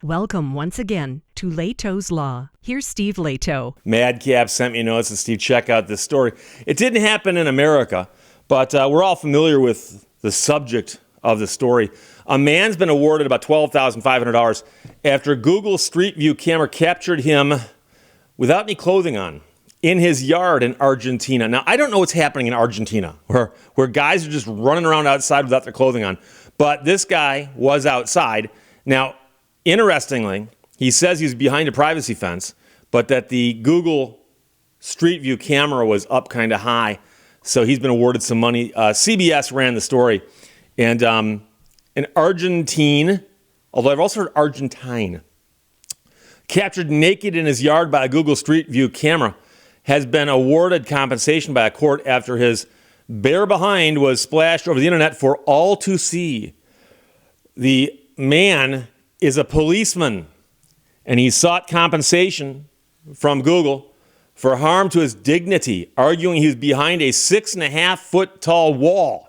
Welcome once again to Lehto's Law. Here's Steve Lehto. Madcap sent me a note and Steve, check out this story. It didn't happen in America, but we're all familiar with the subject of the story. A man's been awarded about $12,500 after Google Street View camera captured him without any clothing on in his yard in Argentina. Now, I don't know what's happening in Argentina, where guys are just running around outside without their clothing on, but this guy was outside. Now, interestingly, he says he's behind a privacy fence, but that the Google Street View camera was up kind of high, so he's been awarded some money. CBS ran the story, and an Argentine, although I've also heard Argentine, captured naked in his yard by a Google Street View camera, has been awarded compensation by a court after his bare behind was splashed over the internet for all to see. The man is a policeman, and he sought compensation from Google for harm to his dignity, arguing he was behind a 6.5-foot tall wall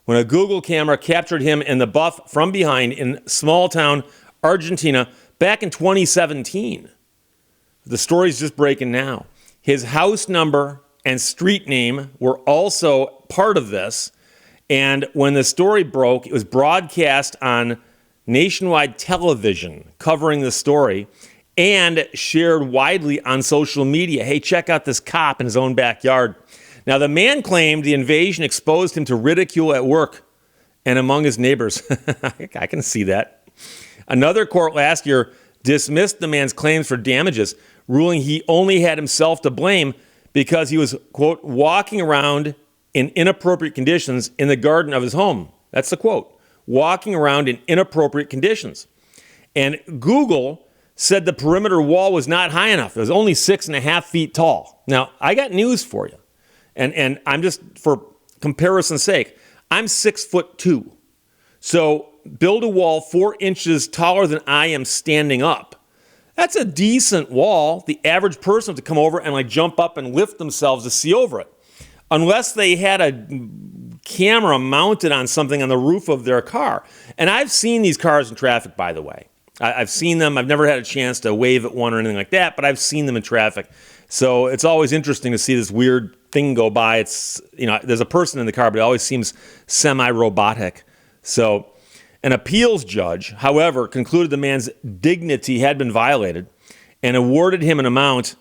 when a Google camera captured him in the buff from behind in small town Argentina back in 2017. The story's just breaking now. His house number and street name were also part of this, and when the story broke, it was broadcast on nationwide television covering the story and shared widely on social media. Hey, check out this cop in his own backyard. Now, the man claimed the invasion exposed him to ridicule at work and among his neighbors. I can see that. Another court last year dismissed the man's claims for damages, ruling he only had himself to blame because he was, quote, walking around in inappropriate conditions in the garden of his home. That's the quote. Walking around in inappropriate conditions. And Google said the perimeter wall was not high enough. It was only 6.5 feet tall. Now, I got news for you. And I'm just, for comparison's sake, I'm 6'2". So build a wall 4 inches taller than I am standing up. That's a decent wall. The average person would have to come over and jump up and lift themselves to see over it. Unless they had a camera mounted on something on the roof of their car. And I've seen these cars in traffic, by the way. I've seen them. I've never had a chance to wave at one or anything like that, but I've seen them in traffic. So it's always interesting to see this weird thing go by. It's, there's a person in the car, but it always seems semi-robotic. So an appeals judge, however, concluded the man's dignity had been violated and awarded him an amount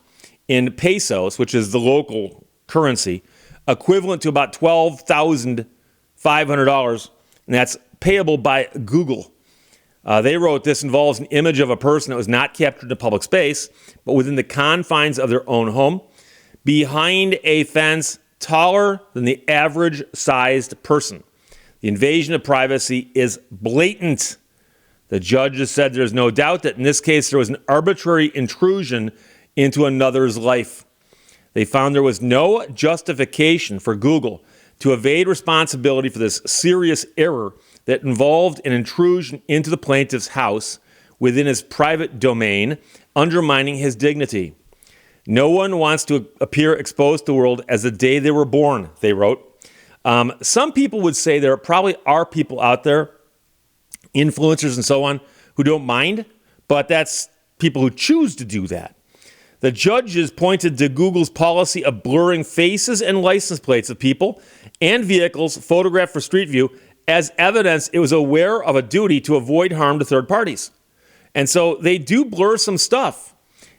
in pesos, which is the local currency, equivalent to about $12,500, and that's payable by Google. They wrote, this involves an image of a person that was not captured in a public space, but within the confines of their own home, behind a fence taller than the average-sized person. The invasion of privacy is blatant. The judge said there's no doubt that in this case there was an arbitrary intrusion into another's life. They found there was no justification for Google to evade responsibility for this serious error that involved an intrusion into the plaintiff's house within his private domain, undermining his dignity. No one wants to appear exposed to the world as the day they were born, they wrote. Some people would say there probably are people out there, influencers and so on, who don't mind, but that's people who choose to do that. The judges pointed to Google's policy of blurring faces and license plates of people and vehicles photographed for Street View as evidence it was aware of a duty to avoid harm to third parties. And so they do blur some stuff.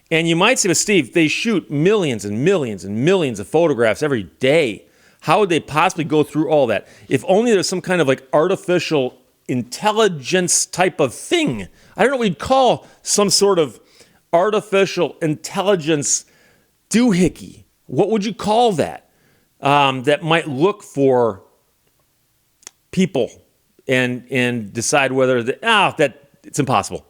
And you might say, but Steve, they shoot millions and millions and millions of photographs every day. How would they possibly go through all that? If only there's some kind of artificial intelligence type of thing. I don't know what we'd call some sort of artificial intelligence doohickey. What would you call that? That might look for people and decide whether that it's impossible.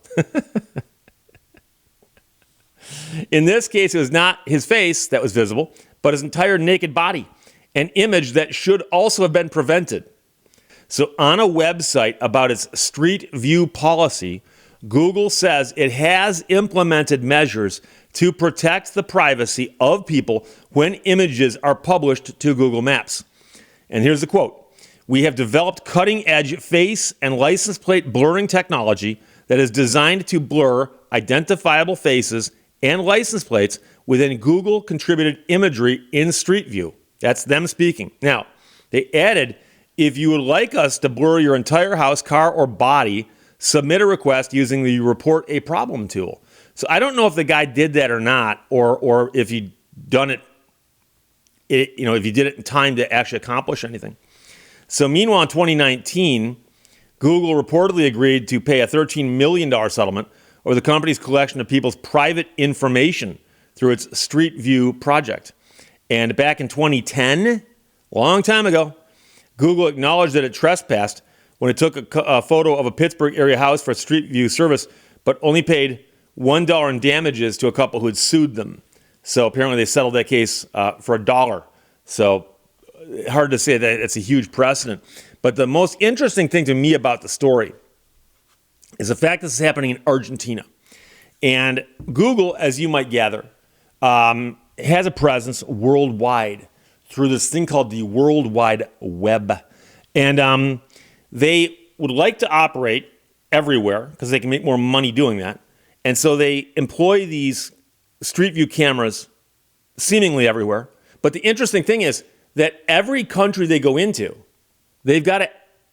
In this case, it was not his face that was visible, but his entire naked body, an image that should also have been prevented. So on a website about its Street View policy, Google says it has implemented measures to protect the privacy of people when images are published to Google Maps. And here's the quote. We have developed cutting-edge face and license plate blurring technology that is designed to blur identifiable faces and license plates within Google contributed imagery in Street View. That's them speaking. Now, they added, if you would like us to blur your entire house, car, or body, submit a request using the Report a Problem tool. So I don't know if the guy did that or not, or if he done it, if he did it in time to actually accomplish anything. So meanwhile, in 2019, Google reportedly agreed to pay a $13 million settlement over the company's collection of people's private information through its Street View project. And back in 2010, a long time ago, Google acknowledged that it trespassed when it took a photo of a Pittsburgh area house for Street View service, but only paid $1 in damages to a couple who had sued them. So apparently they settled that case for $1. So hard to say that it's a huge precedent. But the most interesting thing to me about the story is the fact this is happening in Argentina. And Google, as you might gather, has a presence worldwide through this thing called the World Wide Web. And they would like to operate everywhere because they can make more money doing that. And so they employ these Street View cameras seemingly everywhere. But the interesting thing is that every country they go into, they've got to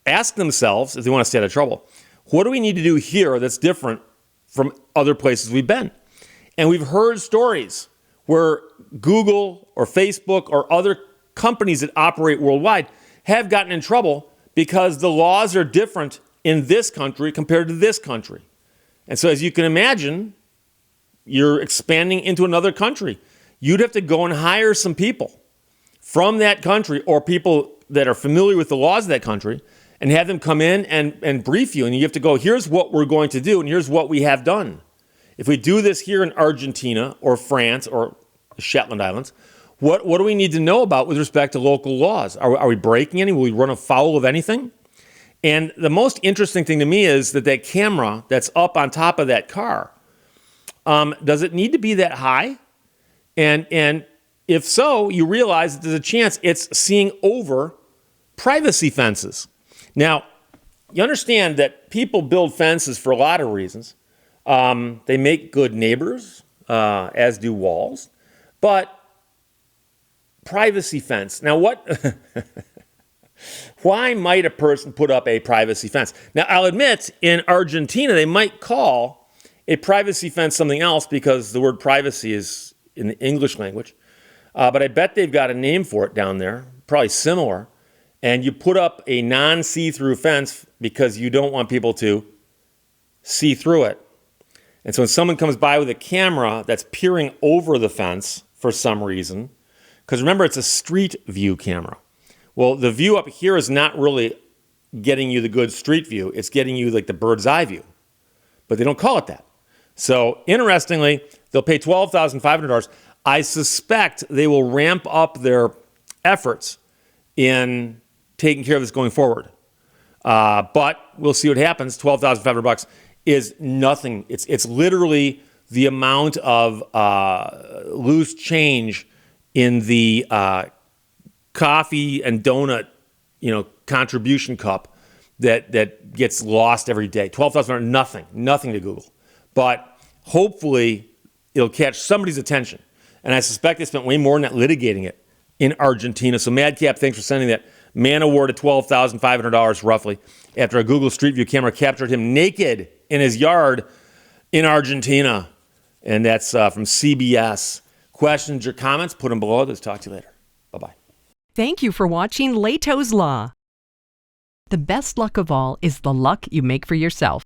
ask themselves, if they want to stay out of trouble, what do we need to do here that's different from other places we've been? And we've heard stories where Google or Facebook or other companies that operate worldwide have gotten in trouble because the laws are different in this country compared to this country. And so as you can imagine, you're expanding into another country. You'd have to go and hire some people from that country or people that are familiar with the laws of that country and have them come in and brief you. And you have to go, here's what we're going to do and here's what we have done. If we do this here in Argentina or France or the Shetland Islands, what do we need to know about with respect to local laws? Are we breaking any? Will we run afoul of anything? And the most interesting thing to me is that camera that's up on top of that car, does it need to be that high? And if so, you realize that there's a chance it's seeing over privacy fences. Now, you understand that people build fences for a lot of reasons. They make good neighbors, as do walls. But privacy fence. Now, why might a person put up a privacy fence? Now, I'll admit, in Argentina, they might call a privacy fence something else because the word privacy is in the English language. But I bet they've got a name for it down there, probably similar. And you put up a non-see-through fence because you don't want people to see through it. And so when someone comes by with a camera that's peering over the fence for some reason, because remember, it's a street view camera. Well, the view up here is not really getting you the good street view. It's getting you like the bird's eye view. But they don't call it that. So interestingly, they'll pay $12,500. I suspect they will ramp up their efforts in taking care of this going forward. But we'll see what happens. $12,500 is nothing. It's literally the amount of loose change in the coffee and donut, contribution cup that gets lost every day. $12,000, nothing to Google. But hopefully it'll catch somebody's attention. And I suspect they spent way more than that litigating it in Argentina. So Madcap, thanks for sending that. Man awarded $12,500 roughly after a Google Street View camera captured him naked in his yard in Argentina. And that's from CBS. Questions or comments, put them below. Let's talk to you later. Bye-bye. Thank you for watching Lehto's Law. The best luck of all is the luck you make for yourself.